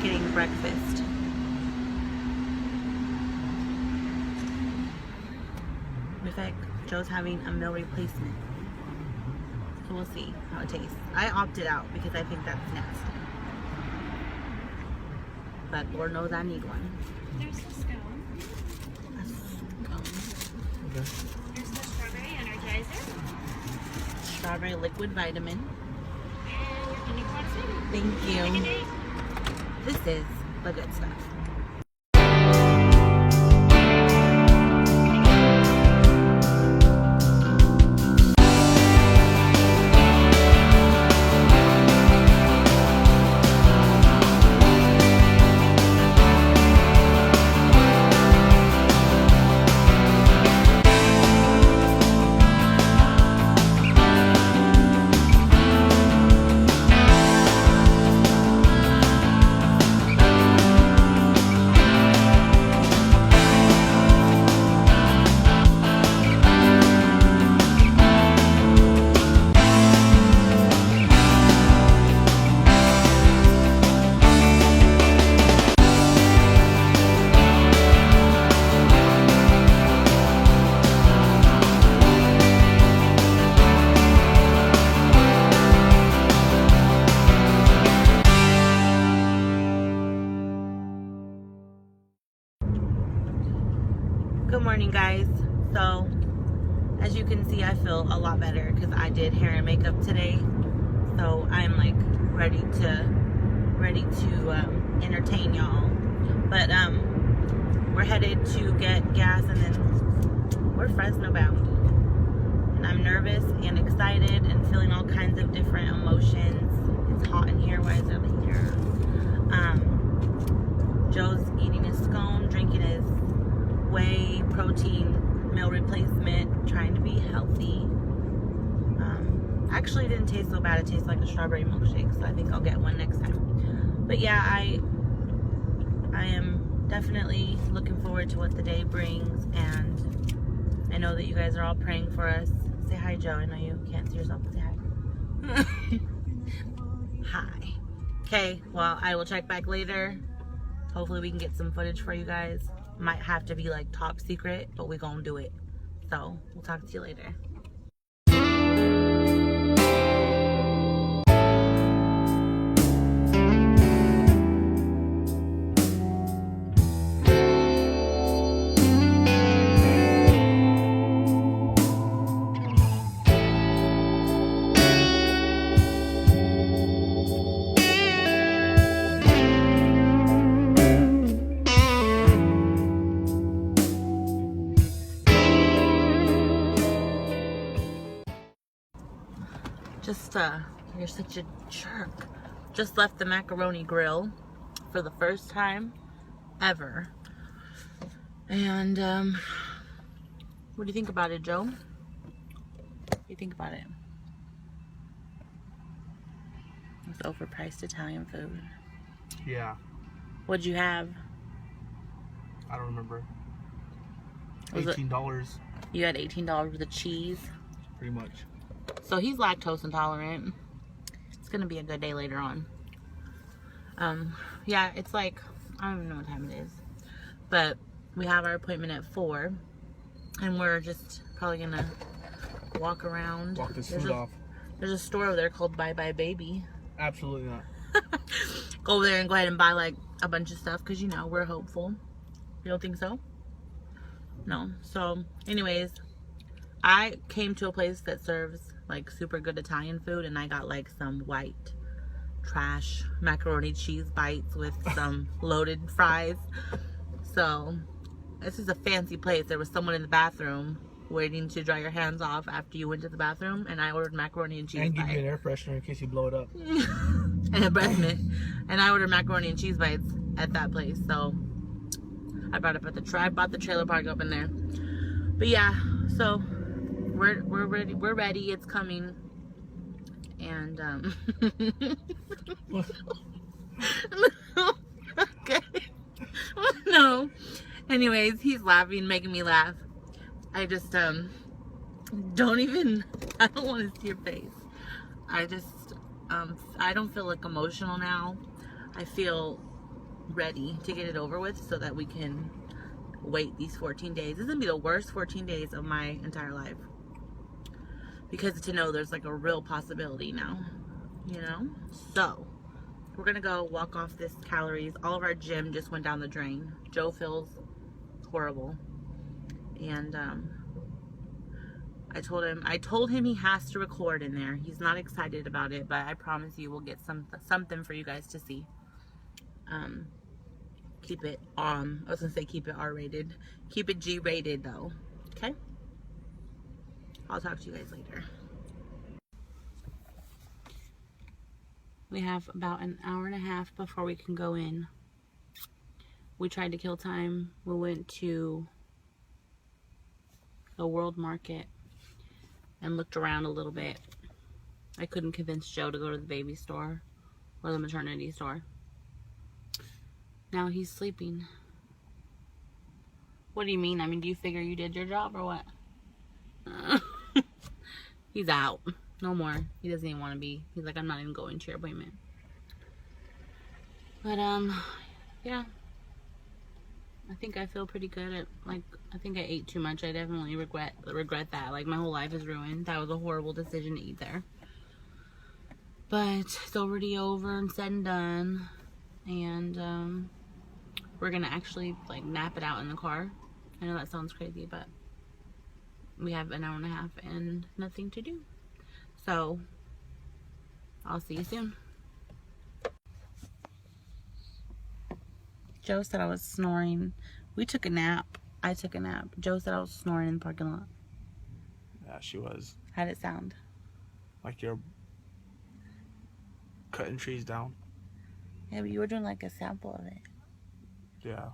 getting breakfast. In fact, Joe's having a meal replacement. So we'll see how it tastes. I opted out because I think that's nasty. But Lord knows I need one. There's the scone. A scone. There's the strawberry energizer. Strawberry liquid vitamin. And your pina colada smoothie. Thank you. Take a day. This is the good stuff. Good morning, guys. So as you can see, I feel a lot better because I did hair and makeup today, so I'm like ready to entertain y'all. But we're headed to get gas and then we're Fresno bound, and I'm nervous and excited and feeling all kinds of different emotions. It's hot in here. Why is there the heater? Joe's eating his scone, drinking his whey protein meal replacement, trying to be healthy. Actually, it didn't taste so bad. It tastes like a strawberry milkshake, so I think I'll get one next time. But yeah, I am definitely looking forward to what the day brings, and I know that you guys are all praying for us. Say hi, Joe. I know you can't see yourself, but say hi. Hi. Okay, well, I will check back later. Hopefully we can get some footage for you guys. Might have to be like top secret, but we're gonna do it. So we'll talk to you later. You're such a jerk. Just left the macaroni grill for the first time ever. And what do you think about it, Joe? What do you think about it? It's overpriced Italian food. Yeah. What'd you have? I don't remember. Was it- $18. You had $18 worth of cheese. Pretty much. So he's lactose intolerant. It's gonna be a good day later on. Yeah, it's like, I don't even know what time it is, but we have our appointment at 4, and we're just probably gonna walk around. Walk this food off. There's a store over there called Bye Bye Baby. Absolutely not. Go over there and go ahead and buy like a bunch of stuff, because you know we're hopeful. You don't think so? No. So anyways, I came to a place that serves like super good Italian food, and I got like some white trash macaroni cheese bites with some loaded fries. So this is a fancy place. There was someone in the bathroom waiting to dry your hands off after you went to the bathroom, and I ordered macaroni and cheese And give bites. you an air freshener in case you blow it up. And a breath mint. And I ordered macaroni and cheese bites at that place. So I brought it up at I bought the trailer park up in there. But yeah, so we're ready. It's coming. And okay. No. Anyways, he's laughing, making me laugh. I just don't even, I don't want to see your face. I just I don't feel like emotional now. I feel ready to get it over with so that we can wait these 14 days. This is gonna be the worst 14 days of my entire life. Because to know there's like a real possibility now, you know? So, we're gonna go walk off this calories. All of our gym just went down the drain. Joe feels horrible. And I told him he has to record in there. He's not excited about it, but I promise you we'll get something for you guys to see. Keep it I was gonna say keep it R-rated. Keep it G-rated though. Okay? I'll talk to you guys later. We have about an hour and a half before we can go in. We tried to kill time. We went to the World Market and looked around a little bit. I couldn't convince Joe to go to the baby store or the maternity store. Now he's sleeping. What do you mean? I mean, do you figure you did your job or what? He's out. No more. He doesn't even want to be. He's like, I'm not even going to your appointment. But, yeah. I think I feel pretty good at, like, I think I ate too much. I definitely regret that. Like, my whole life is ruined. That was a horrible decision to eat there. But it's already over and said and done. And, we're gonna actually, like, nap it out in the car. I know that sounds crazy, but we have an hour and a half and nothing to do. So, I'll see you soon. Joe said I was snoring. We took a nap. I took a nap. Joe said I was snoring in the parking lot. Yeah, she was. How'd it sound? Like you're cutting trees down. Yeah, but you were doing like a sample of it. Yeah.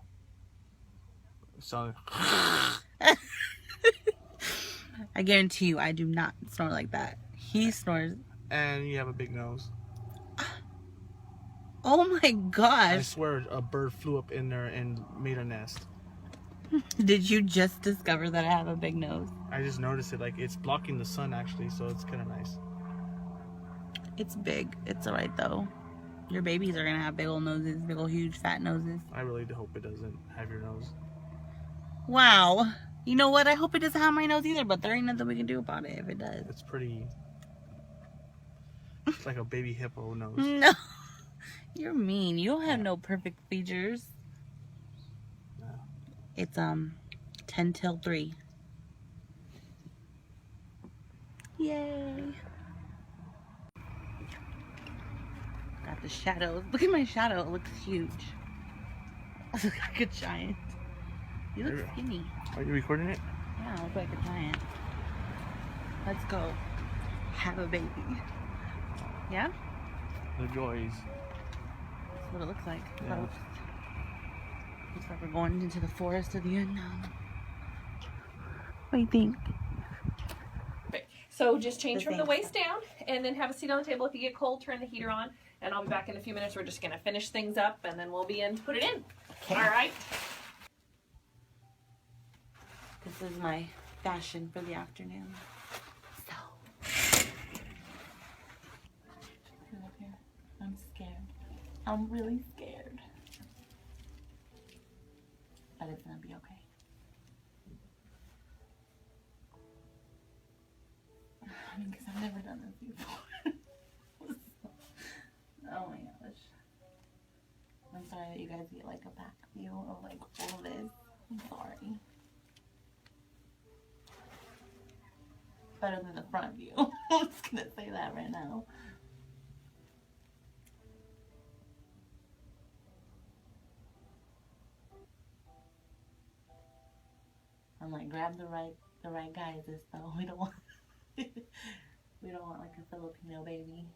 It sounded. I guarantee you, I do not snore like that. He snores. And you have a big nose. Oh my I gosh. swear a bird flew up in there and made a nest. Did you just discover that I have a big nose? I just noticed it. Like, it's blocking the sun, actually, so it's kind of nice. It's big. It's alright, though. Your babies are going to have big old noses. Big old huge fat noses. I really do hope it doesn't have your nose. Wow. You know what? I hope it doesn't have my nose either, but there ain't nothing we can do about it if it does. It's pretty... It's like a baby hippo nose. No. You're mean. You don't have no perfect features. No. It's 10 till 3. Yay. Got the shadows. Look at my shadow. It looks huge. I look like a giant. You look skinny. Are you recording it? Yeah, I look like a giant. Let's go. Have a baby. Yeah? The joys. That's what it looks like. Yeah. Looks like we're going into the forest of the unknown. What do you think? So just change The from the same waist down and then have a seat on the table. If you get cold, turn the heater on. And I'll be back in a few minutes. We're just going to finish things up and then we'll be in to put it in. Okay. All right. This is my fashion for the afternoon. So. Look up here. I'm scared. I'm really scared. But it's gonna be okay. I mean, because I've never done this before. Oh my gosh. I'm sorry that you guys get like a back view of like all of this. I'm sorry. Better than the front view. I'm just gonna say that right now. I'm like, grab the right guys this though. We don't want we don't want like a Filipino baby.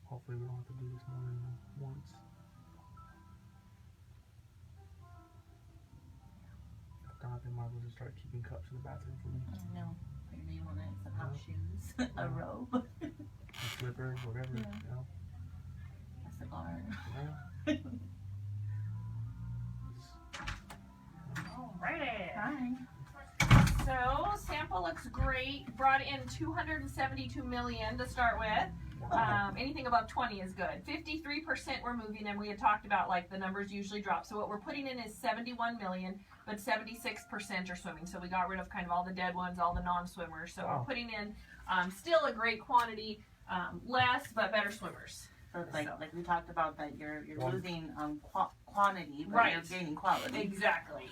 Hopefully we don't have to do this more than once. I think might as well just start keeping cups in the bathroom for me. I know. Put your name on it, some house shoes, a robe, A slipper, whatever, Yeah. you know. a cigar. Yeah. looks great. Brought in 272 million to start with. Anything above 20 is good. 53% we're moving in. We had talked about like the numbers usually drop. So what we're putting in is 71 million, but 76% are swimming. So we got rid of kind of all the dead ones, all the non-swimmers. So we're putting in still a great quantity, less but better swimmers. So it's like we talked about that you're losing quantity, but you're gaining quality. Exactly.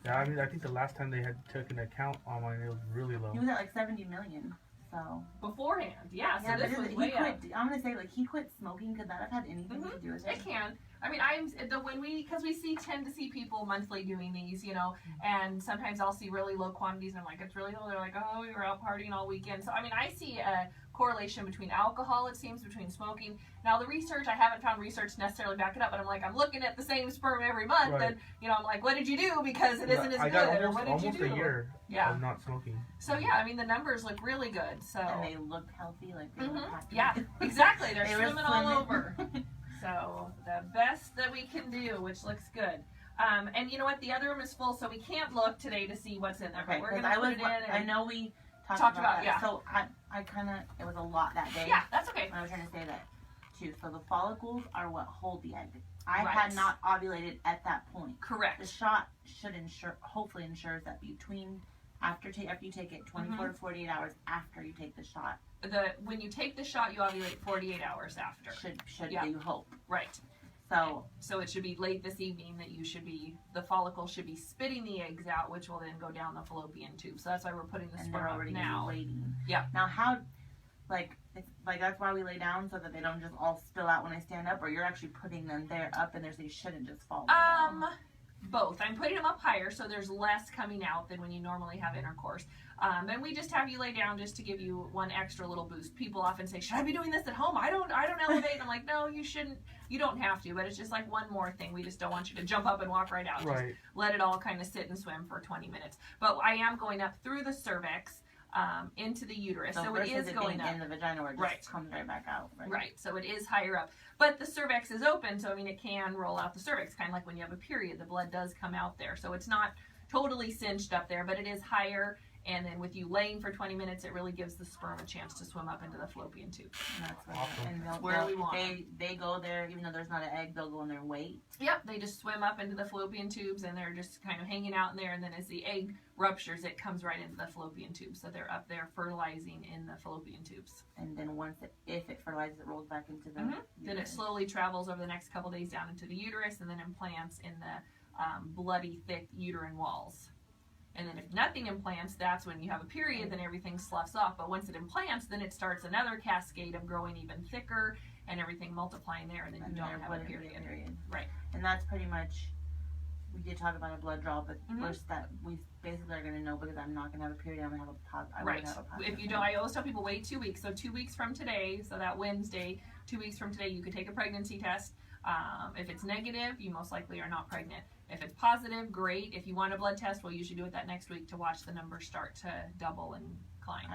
Yeah, I mean, I think the last time they had took an account on mine, it was really low. He was at like 70 million. So beforehand, yeah. So yeah, this was way up. I'm gonna say like he quit smoking. Could that have had anything to do with it? It can. I mean, because we tend to see people monthly doing these, you know, and sometimes I'll see really low quantities and I'm like, it's really low. They're like, oh, we were out partying all weekend. So I mean, I see a correlation between alcohol, it seems, between smoking. Now the research, I haven't found research necessarily back it up, but I'm like, I'm looking at the same sperm every month, and you know, I'm like, what did you do because it isn't as I good? got Or what did you do? almost a year of not smoking. So yeah, I mean the numbers look really good. So and they look healthy, like they look happy. Yeah, exactly. They're They swimming all over. So the best that we can do, which looks good. And you know what? The other room is full, so we can't look today to see what's in there. Okay, but we're gonna put it in. I know we talked about that. Yeah. So I kind of, it was a lot that day. Yeah, that's okay. I was trying to say that too. So the follicles are what hold the egg. I had not ovulated at that point. Correct. The shot should hopefully ensures that between after you take it 24 to 48 hours after you take the shot. When you take the shot, you ovulate 48 hours after. Should you hope. Right. So it should be late this evening that the follicle should be spitting the eggs out, which will then go down the fallopian tube. So that's why we're putting the sperm up now. Waiting. Yeah. Now how, that's why we lay down so that they don't just all spill out when I stand up, or you're actually putting them there up and they shouldn't just fall down. Both. I'm putting them up higher so there's less coming out than when you normally have intercourse. And we just have you lay down just to give you one extra little boost. People often say, should I be doing this at home? I don't elevate. And I'm like, no, you shouldn't. You don't have to, but it's just like one more thing. We just don't want you to jump up and walk right out. Right. Just let it all kind of sit and swim for 20 minutes. But I am going up through the cervix into the uterus. So it is going up. In the vagina where it just comes right back out. Right. So it is higher up. But the cervix is open, so I mean it can roll out the cervix, kind of like when you have a period. The blood does come out there. So it's not totally cinched up there, but it is higher. And then with you laying for 20 minutes, it really gives the sperm a chance to swim up into the fallopian tube. And that's awesome. And where we want they go there, even though there's not an egg, they'll go in there and wait. Yep, they just swim up into the fallopian tubes, and they're just kind of hanging out in there. And then as the egg ruptures, it comes right into the fallopian tube. So they're up there fertilizing in the fallopian tubes. And then if it fertilizes, it rolls back into the uterus. Then it slowly travels over the next couple days down into the uterus, and then implants in the bloody, thick uterine walls. And then if nothing implants, that's when you have a period, then everything sloughs off. But once it implants, then it starts another cascade of growing even thicker and everything multiplying there, and then you don't have a period. Right. And that's pretty much, we did talk about a blood draw, but first that we basically are going to know because I'm not going to have a period, I'm going to have a positive. Right. If you don't, I always tell people wait 2 weeks. So 2 weeks from today, so that Wednesday, 2 weeks from today, you could take a pregnancy test. If it's negative, you most likely are not pregnant. If it's positive, great. If you want a blood test, we'll usually do it that next week to watch the numbers start to double and climb.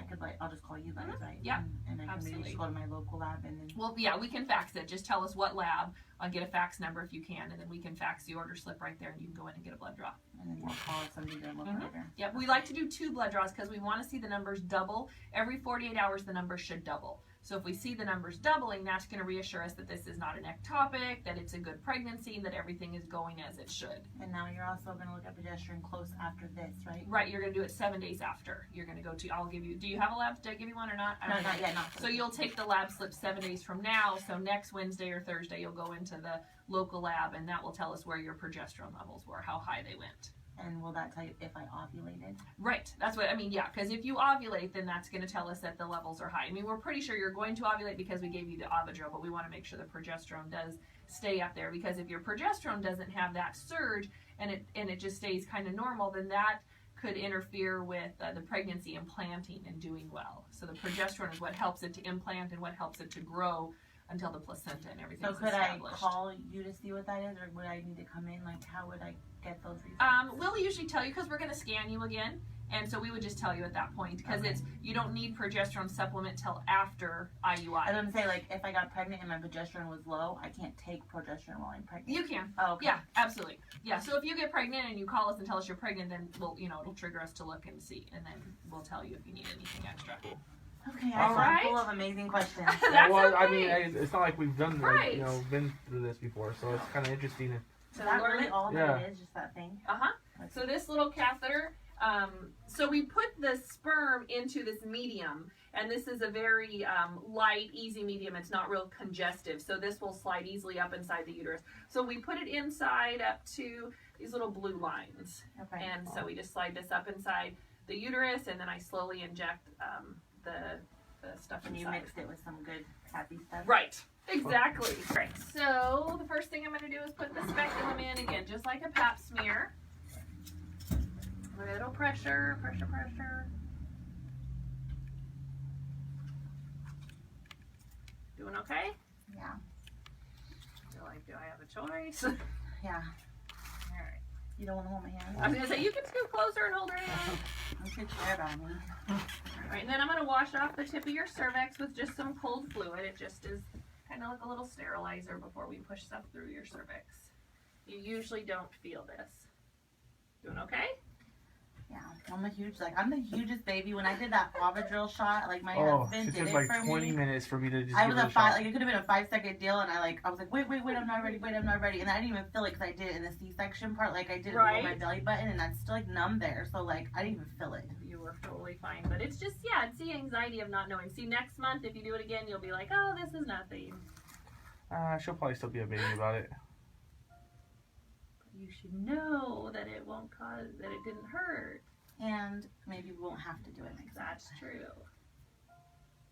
I'll just call you guys, right? Yeah, and I can maybe just go to my local lab and then. Well, yeah, we can fax it. Just tell us what lab. I'll get a fax number if you can, and then we can fax the order slip right there, and you can go in and get a blood draw. And then we'll call somebody to look later. Yep, we like to do 2 blood draws because we want to see the numbers double. Every 48 hours, the numbers should double. So if we see the numbers doubling, that's going to reassure us that this is not an ectopic, that it's a good pregnancy, that everything is going as it should. And now you're also going to look at progesterone close after this, right? Right, you're going to do it 7 days after. You're going to go to, I'll give you, do you have a lab? Did I give you one or not? No, not yet. So you'll take the lab slip 7 days from now. So next Wednesday or Thursday, you'll go into the local lab, and that will tell us where your progesterone levels were, how high they went. And will that tell you if I ovulated? Right. That's what I mean. Yeah, because if you ovulate, then that's going to tell us that the levels are high. I mean, we're pretty sure you're going to ovulate because we gave you the Ovidrel, but we want to make sure the progesterone does stay up there, because if your progesterone doesn't have that surge and it just stays kind of normal, then that could interfere with the pregnancy implanting and doing well. So the progesterone is what helps it to implant and what helps it to grow until the placenta and everything is established. So could I call you to see what that is, or would I need to come in? Like, how would I get those results? We'll usually tell you because we're going to scan you again, And so we would just tell you at that point, because you don't need progesterone supplement till after IUI. I don't say, like, if I got pregnant and my progesterone was low, I can't take progesterone while I'm pregnant. You can. Oh, okay. Yeah, absolutely. Yeah, so if you get pregnant and you call us and tell us you're pregnant, then we'll, it'll trigger us to look and see, and then we'll tell you if you need anything extra. Okay, All right. full of amazing questions. That's well, I okay. mean, it's not like we've done, Right. been through this before, so it's kind of interesting. Is that really all that it is, just that thing? Uh-huh. So this little catheter, so we put the sperm into this medium, and this is a very light, easy medium. It's not real congestive, so this will slide easily up inside the uterus. So we put it inside up to these little blue lines. Okay. And so we just slide this up inside the uterus, and then I slowly inject the stuff And inside. you mixed it with some good happy stuff? Right. Exactly. Right. So the first thing I'm going to do is put the speculum in again, just like a pap smear. Little pressure, pressure, pressure. Doing okay? Yeah. Feel like, do I have a choice? Yeah. All right. You don't want to hold my hand? I was going to say, you can scoot closer and hold her hand. You should share about me. All right, and then I'm going to wash off the tip of your cervix with just some cold fluid. It just is kind of like a little sterilizer before we push stuff through your cervix. You usually don't feel this. Doing okay? Yeah, I'm the hugest baby. When I did that Avadril shot, like my Oh, husband it did took it like for 20 me. minutes for me to just I give was it a a shot. like it could have been a 5-second deal, and wait, I'm not ready, I'm not ready, and I didn't even feel it because I did it in the C-section part, like I did it Right. with my belly button, and that's still like numb there, so like I didn't even feel it. You were totally fine. But it's just, yeah, it's the anxiety of not knowing. See, next month, if you do it again, you'll be like, oh, this is nothing. She'll probably still be a baby about it. You should know that it won't cause, that it didn't hurt. And maybe we won't have to do it next time. That's true.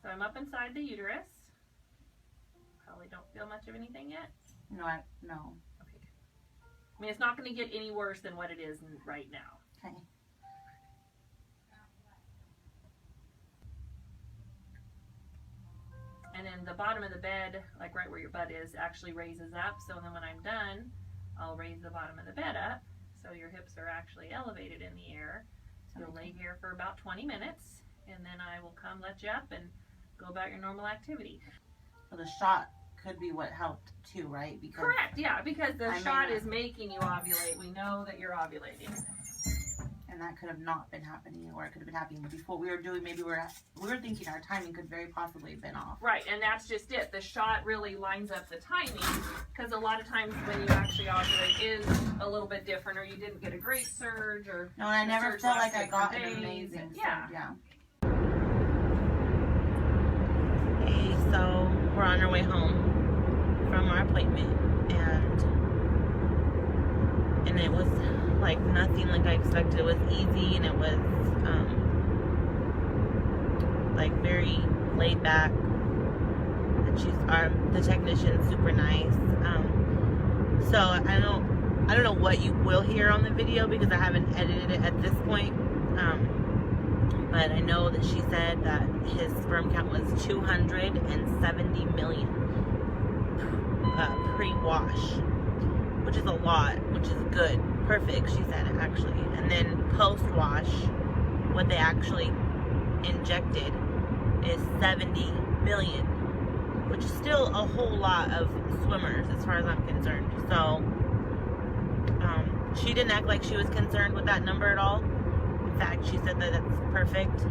So I'm up inside the uterus. Probably don't feel much of anything yet. No. Okay. I mean, it's not going to get any worse than what it is right now. Okay. And then the bottom of the bed, like right where your butt is, actually raises up. So then when I'm done, I'll raise the bottom of the bed up. So your hips are actually elevated in the air. So you'll lay here for about 20 minutes. And then I will come let you up and go about your normal activity. So the shot could be what helped too, right? Because Correct, yeah, because the I shot may is making you ovulate. We know that you're ovulating. and that could have not been happening, or it could have been happening before we were doing. Maybe we were thinking our timing could very possibly have been off. Right, and that's just it. The shot really lines up the timing, because a lot of times when you actually ovulate is a little bit different, or you didn't get a great surge, or No, and I the never surge felt like I lasted got for an days, amazing and- surge. Yeah. Hey, so we're on our way home from our appointment, and it was like nothing like I expected. It was easy, and it was like very laid back. And the technician's super nice. So I don't know what you will hear on the video because I haven't edited it at this point. But I know that she said that his sperm count was 270 million pre-wash, which is a lot, which is good, perfect, she said, actually. And then post-wash, what they actually injected is 70 million, which is still a whole lot of swimmers as far as I'm concerned. So she didn't act like she was concerned with that number at all. In fact, she said that that's perfect.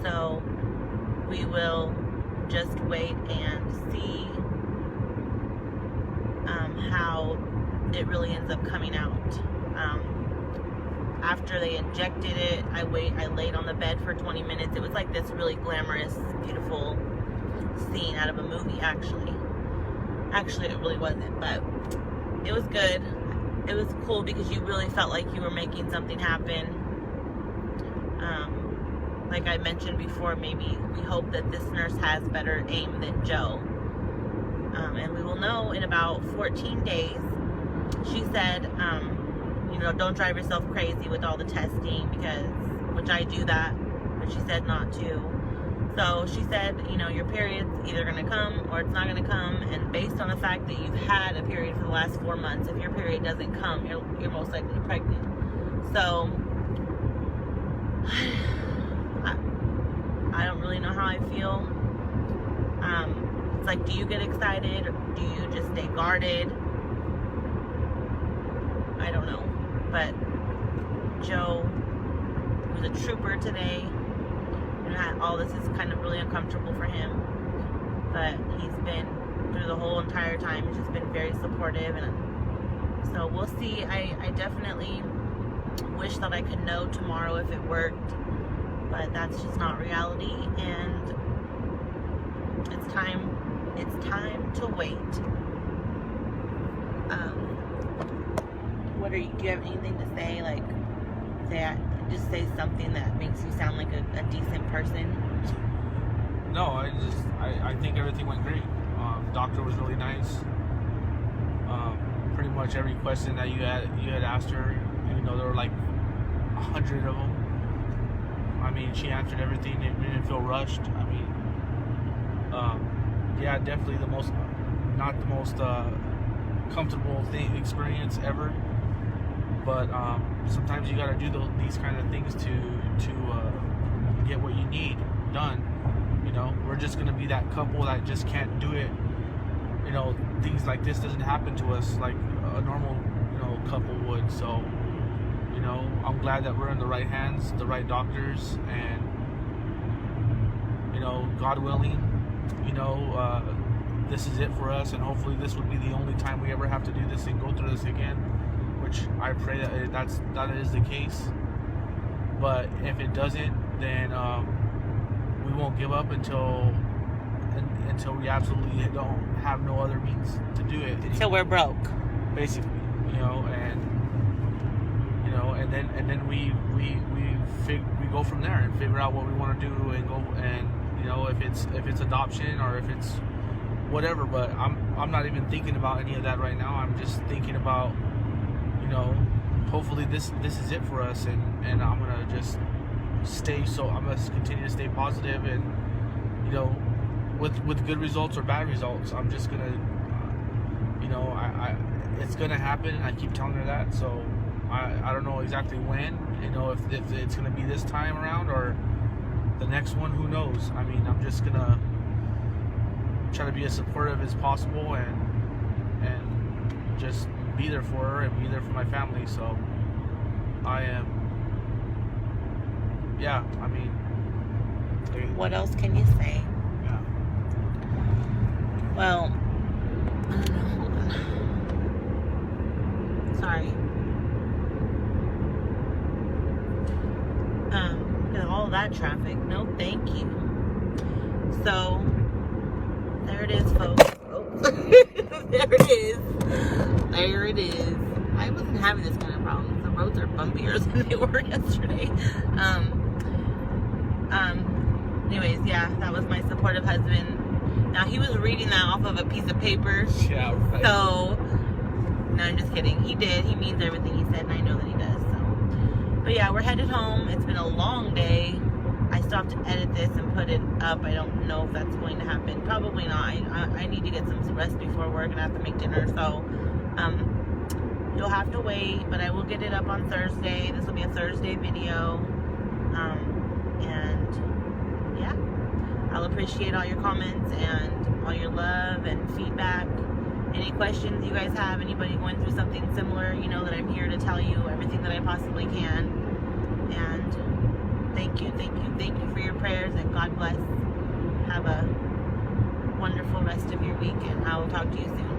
So we will just wait and see how it really ends up coming out. After they injected it, I laid on the bed for 20 minutes. It was like this really glamorous, beautiful scene out of a movie, actually. Actually, it really wasn't, but it was good. It was cool because you really felt like you were making something happen. Like I mentioned before, maybe we hope that this nurse has better aim than Joe. And we will know in about 14 days. She said, don't drive yourself crazy with all the testing, which I do that, but she said not to. So she said, your period's either going to come or it's not going to come, and based on the fact that you've had a period for the last 4 months, if your period doesn't come, you're most likely pregnant. So I don't really know how I feel. It's like, do you get excited or do you just stay guarded? I don't know. But Joe was a trooper today. And all this is kind of really uncomfortable for him. But he's been, through the whole entire time, he's just been very supportive. And so we'll see. I definitely wish that I could know tomorrow if it worked. But that's just not reality. And it's time to wait. Do you have anything to say? Like, just say something that makes you sound like a decent person. No, I think everything went great. Doctor was really nice. Pretty much every question that you had asked her, even though there were like 100 of them. I mean, she answered everything. It didn't feel rushed. I mean, yeah, definitely not the most comfortable experience ever. But sometimes you got to do these kind of things to get what you need done. You know, we're just gonna be that couple that just can't do it. You know, things like this doesn't happen to us like a normal, couple would. So, I'm glad that we're in the right hands, the right doctors, and God willing, this is it for us, and hopefully this will be the only time we ever have to do this and go through this again. Which I pray that is the case. But if it doesn't, then we won't give up until we absolutely don't have no other means to do it. Until we're broke, basically. And then we go from there and figure out what we want to do and go, and if it's adoption or if it's whatever. But I'm not even thinking about any of that right now. I'm just thinking about, hopefully this is it for us, and I'm gonna just I'm gonna continue to stay positive, and with good results or bad results, I'm just gonna it's gonna happen, and I keep telling her that. So I don't know exactly when, if it's gonna be this time around or the next one, who knows. I mean, I'm just gonna try to be as supportive as possible and just be there for her and be there for my family. So I am, yeah, I mean, what else can you say? Yeah. Well, I don't know. Sorry. Look at all that traffic. No, thank you. So there it is, folks. Oh. There it is. There it is. I wasn't having this kind of problem. The roads are bumpier than they were yesterday. Anyways, yeah, that was my supportive husband. Now, he was reading that off of a piece of paper. Yeah, right. So, no, I'm just kidding. He did. He means everything he said, and I know that he does. So, but yeah, we're headed home. It's been a long day. I still have to edit this and put it up. I don't know if that's going to happen. Probably not. I need to get some rest before work, and I have to make dinner. So, you'll have to wait, but I will get it up on Thursday. This will be a Thursday video. And yeah, I'll appreciate all your comments and all your love and feedback. Any questions you guys have, anybody going through something similar, that I'm here to tell you everything that I possibly can. And thank you for your prayers, and God bless. Have a wonderful rest of your week, and I will talk to you soon.